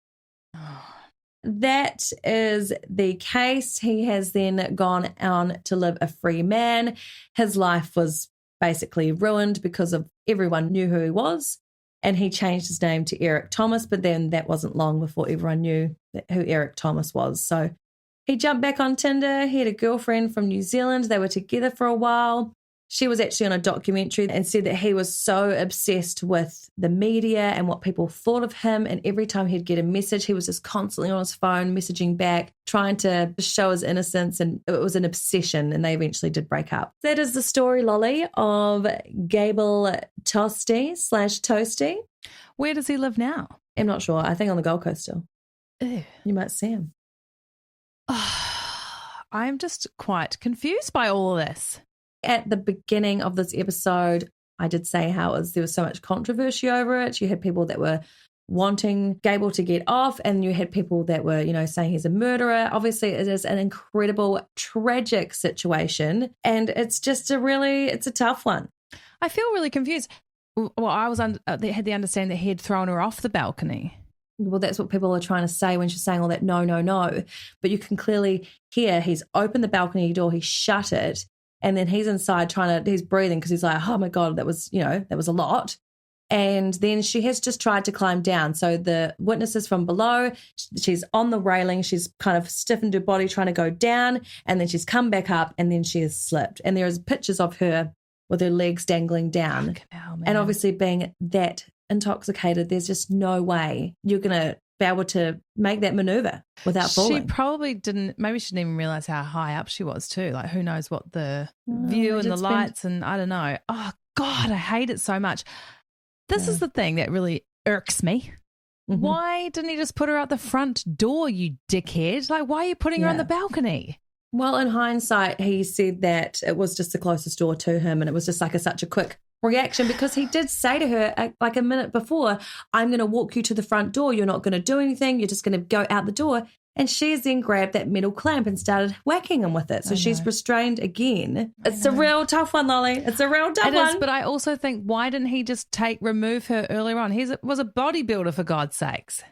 That is the case. He has then gone on to live a free man. His life was basically ruined because of everyone knew who he was, and he changed his name to Eric Thomas, but then that wasn't long before everyone knew who Eric Thomas was. So he jumped back on Tinder. He had a girlfriend from New Zealand. They were together for a while. She was actually on a documentary and said that he was so obsessed with the media and what people thought of him. And every time he'd get a message, he was just constantly on his phone, messaging back, trying to show his innocence. And it was an obsession. And they eventually did break up. That is the story, Lolly, of Gable Tostee / Tostee. Where does he live now? I'm not sure. I think on the Gold Coast still. Ew. You might see him. I'm just quite confused by all of this. At the beginning of this episode, I did say how there was so much controversy over it. You had people that were wanting Gable to get off, and you had people that were, saying he's a murderer. Obviously, it is an incredible, tragic situation, and it's just it's a tough one. I feel really confused. Well, I had the understanding that he had thrown her off the balcony. Well, that's what people are trying to say when she's saying all that, no, no, no. But you can clearly hear he's opened the balcony door, he shut it, and then he's inside he's breathing because he's like, oh my God, that was a lot. And then she has just tried to climb down. So the witnesses from below, she's on the railing, she's kind of stiffened her body trying to go down, and then she's come back up, and then she has slipped. And there is pictures of her with her legs dangling down. Hell, and obviously being that intoxicated, there's just no way you're going to be able to make that maneuver without falling. She probably didn't, maybe she didn't even realise how high up she was too. Like, who knows what the view and the lights and I don't know. Oh, God, I hate it so much. This is the thing that really irks me. Mm-hmm. Why didn't he just put her out the front door, you dickhead? Like, why are you putting her on the balcony? Well, in hindsight, he said that it was just the closest door to him, and it was just like such a quick reaction because he did say to her like a minute before, I'm going to walk you to the front door. You're not going to do anything. You're just going to go out the door. And she's then grabbed that metal clamp and started whacking him with it. So she's restrained again. It's a real tough one, Lollie. It's a real tough one. It is, but I also think, why didn't he just remove her earlier on? He was a bodybuilder, for God's sakes.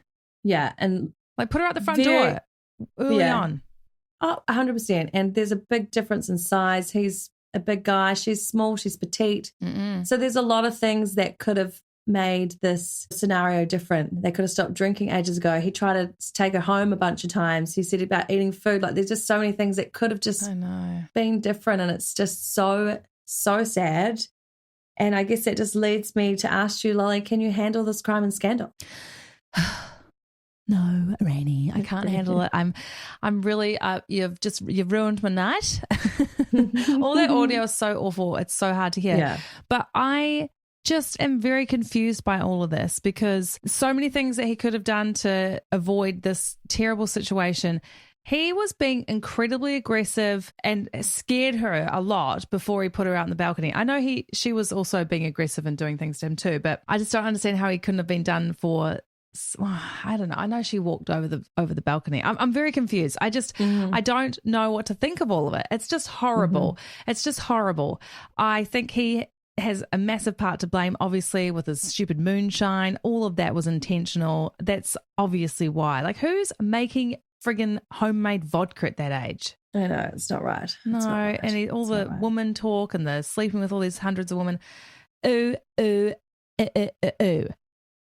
Yeah, and like put her out the front door early on. Oh, 100%. And there's a big difference in size. He's a big guy. She's small. She's petite. Mm-mm. So there's a lot of things that could have made this scenario different. They could have stopped drinking ages ago. He tried to take her home a bunch of times. He said about eating food. Like, there's just so many things that could have just been different, and it's just so sad. And I guess that just leads me to ask you, Lollie, can you handle this crime and scandal? No, Rainy, I can't handle it. I'm really you've ruined my night. All that audio is so awful. It's so hard to hear. Yeah. But I just am very confused by all of this because so many things that he could have done to avoid this terrible situation. He was being incredibly aggressive and scared her a lot before he put her out on the balcony. I know she was also being aggressive and doing things to him too, but I just don't understand how he couldn't have been done for. I don't know. I know she walked over the balcony. I'm very confused. I just I don't know what to think of all of it. It's just horrible. It's just horrible. I think he has a massive part to blame, obviously, with his stupid moonshine. All of that was intentional. That's obviously why. Like, who's making friggin' homemade vodka at that age? I know, it's not right. No, it's not right. And all the woman talk and the sleeping with all these hundreds of women. Ooh.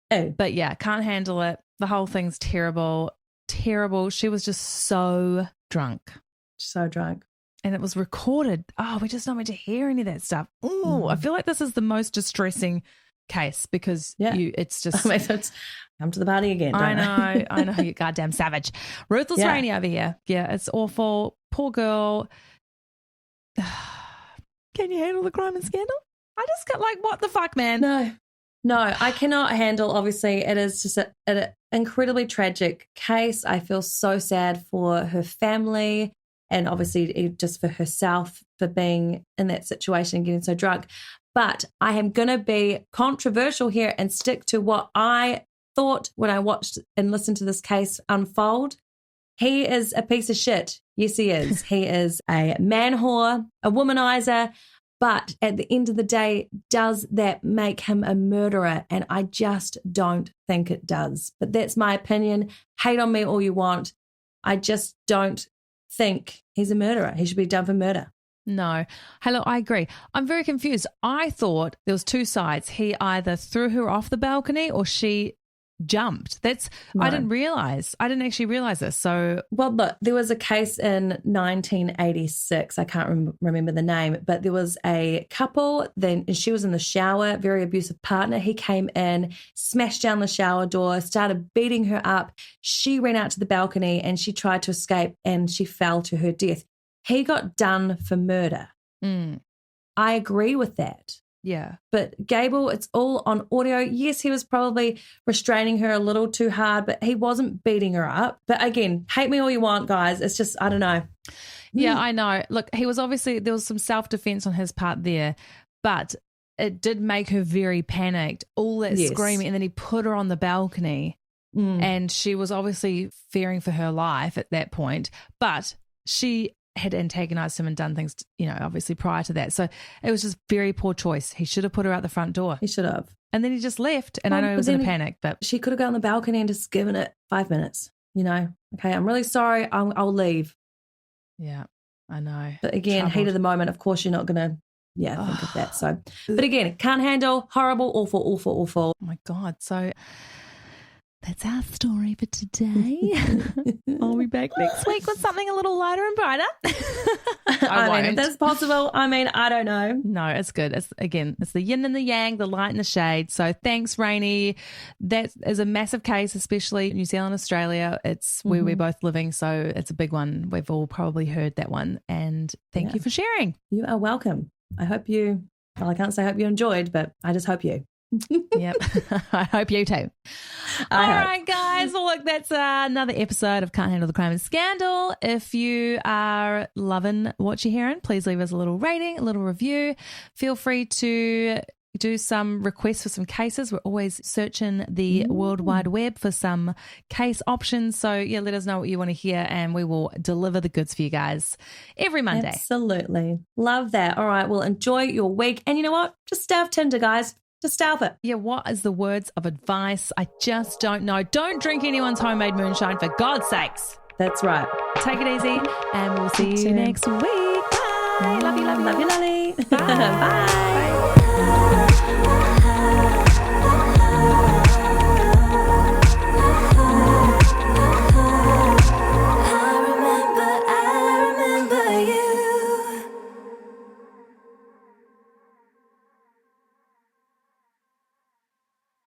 But yeah, can't handle it. The whole thing's terrible. Terrible. She was just so drunk. So drunk. And it was recorded. Oh, we just not meant to hear any of that stuff. Ooh, I feel like this is the most distressing case because it's just. I mean, it's come to the party again. I know, you goddamn savage. Ruthless Rainy over here. Yeah, it's awful. Poor girl. Can you handle the crime and scandal? I just got like, what the fuck, man? No, I cannot handle. Obviously, it is just an incredibly tragic case. I feel so sad for her family. And obviously just for herself for being in that situation and getting so drunk. But I am going to be controversial here and stick to what I thought when I watched and listened to this case unfold. He is a piece of shit. Yes, he is. He is a man whore, a womanizer. But at the end of the day, does that make him a murderer? And I just don't think it does. But that's my opinion. Hate on me all you want. I just don't think he's a murderer. He should be done for murder. No. Hello, I agree. I'm very confused. I thought there was two sides. He either threw her off the balcony or she jumped. No. I didn't actually realize this. So, well, look, there was a case in 1986. I can't remember the name, but there was a couple. Then she was in the shower, very abusive partner. He came in, smashed down the shower door, started beating her up. She ran out to the balcony and she tried to escape and she fell to her death. He got done for murder. I agree with that. Yeah. But Gable, it's all on audio. Yes, he was probably restraining her a little too hard, but he wasn't beating her up. But again, hate me all you want, guys. It's just, I don't know. Yeah, I know. Look, he was obviously, there was some self-defense on his part there, but it did make her very panicked. All that screaming. And then he put her on the balcony and she was obviously fearing for her life at that point, but she had antagonized him and done things, obviously prior to that. So it was just very poor choice. He should have put her out the front door. He should have. And then he just left, and I know he was in a panic, but she could have gone on the balcony and just given it 5 minutes, you know. Okay, I'm really sorry. I'll leave. Yeah, I know. But again, heat of the moment, of course, you're not going to, think of that. So, but again, can't handle, horrible, awful, awful, awful. Oh my God. So that's our story for today. I'll be back next week with something a little lighter and brighter. I mean, if that's possible, I don't know. No, it's good. It's the yin and the yang, the light and the shade. So thanks, Rainy. That is a massive case, especially New Zealand, Australia. It's where we're both living, so it's a big one. We've all probably heard that one. And thank you for sharing. You are welcome. I hope you, I can't say I hope you enjoyed, but I just hope you. Yep. I hope you too. All right, guys. Well, look, that's another episode of Can't Handle the Crime and Scandal. If you are loving what you're hearing, please leave us a little rating, a little review. Feel free to do some requests for some cases. We're always searching the World Wide Web for some case options. So, let us know what you want to hear and we will deliver the goods for you guys every Monday. Absolutely. Love that. All right. Well, enjoy your week. And you know what? Just stay off Tinder, guys. Just stay off it. Yeah, what is the words of advice? I just don't know. Don't drink anyone's homemade moonshine, for God's sakes. That's right. Take it easy and we'll see you next week. Bye. Love you, Lollie. Bye. Bye.